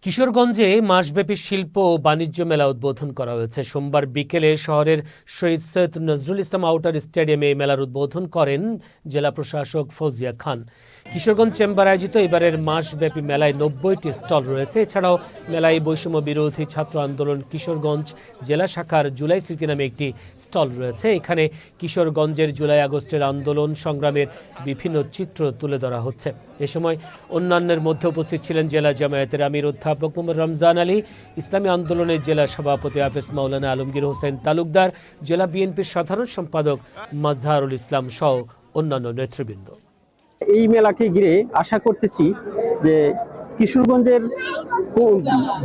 কিশোরগঞ্জে মাসব্যাপী শিল্প ও বাণিজ্য মেলা উদ্বোধন করা হয়েছে। সোমবার বিকেলে শহরের শহীদ সৈয়দ নজরুল ইসলাম আউটার স্টেডিয়ামে এই মেলার উদ্বোধন করেন জেলা প্রশাসক ফৌজিয়া খান। কিশোরগঞ্জ চেম্বার আয়োজিত এবারের মাসব্যাপী মেলায় ৯০টি স্টল রয়েছে। এছাড়াও মেলায় বৈষম্য বিরোধী ছাত্র আন্দোলন কিশোরগঞ্জ জেলা শাখার জুলাই স্মৃতি নামে একটি স্টল রয়েছে। এখানে কিশোরগঞ্জের জুলাই আগস্টের আন্দোলন সংগ্রামের বিভিন্ন চিত্র তুলে ধরা হচ্ছে। এ সময় অন্যান্যের মধ্যে উপস্থিত ছিলেন জেলা জামায়াতের আমির অধ্যাপক মোহাম্মদ রমজান আলী, ইসলামী আন্দোলনের জেলা সভাপতি হাফেজ মাওলানা আলমগীর হোসেন তালুকদার, জেলা বিএনপির সাধারণ সম্পাদক মাজহারুল ইসলাম সহ অন্যান্য নেতৃবৃন্দ। এই মেলাকে ঘিরে আশা করতেছি যে কিশোরগঞ্জের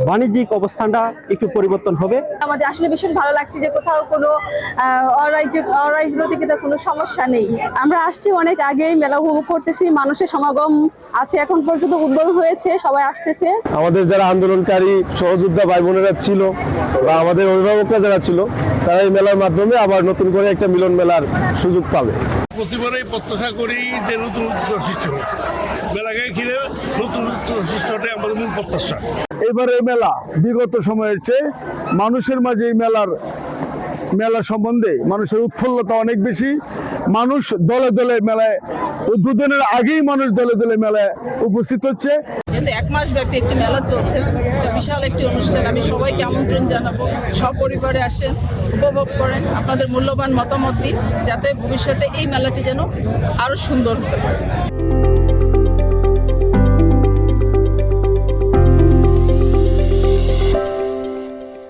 বাণিজ্যিক অবস্থানটা একটু পরিবর্তন হবে। আমাদের আসলে ভীষণ ভালো লাগছে যে কোথাও কোনো অরাজনৈতিকতার কোনো সমস্যা নেই। আমরা আসছি অনেক আগেই, মেলা উপভোগ করতেছি, মানুষের সমাগম আছে, এখন পর্যন্ত উদ্বোধন হয়েছে, সবাই আসতেছে। আমাদের যারা আন্দোলনকারী সহযোদ্ধা ভাই বোনেরা ছিল বা আমাদের অভিভাবকরা যারা ছিল, তারা এই মেলার মাধ্যমে আবার নতুন করে একটা মিলন মেলার সুযোগ পাবে। প্রতিবারই প্রত্যাশা করি যে নতুন সৃষ্টি হোক, মেলাকে ঘিরে নতুন সৃষ্টি হতে আমাদের মূল প্রত্যাশা। এবারে মেলা বিগত সময়ের চেয়ে মানুষের মাঝে এই মেলা সম্বন্ধে মানুষের উৎফুল্লতা অনেক বেশি। মানুষ দলে দলে মেলায় উদ্বোধনের আগেই মানুষ দলে দলে মেলায় উপস্থিত হচ্ছে। যেহেতু 1 মাস ব্যাপী একটি মেলা চলছে, বিশাল একটি অনুষ্ঠান, আমি সবাইকে আমন্ত্রণ জানাবো, সপরিবারে আসেন, উপভোগ করেন, আপনাদের মূল্যবান মতামত দিন, যাতে ভবিষ্যতে এই মেলাটি যেন আরো সুন্দর হতে পারে।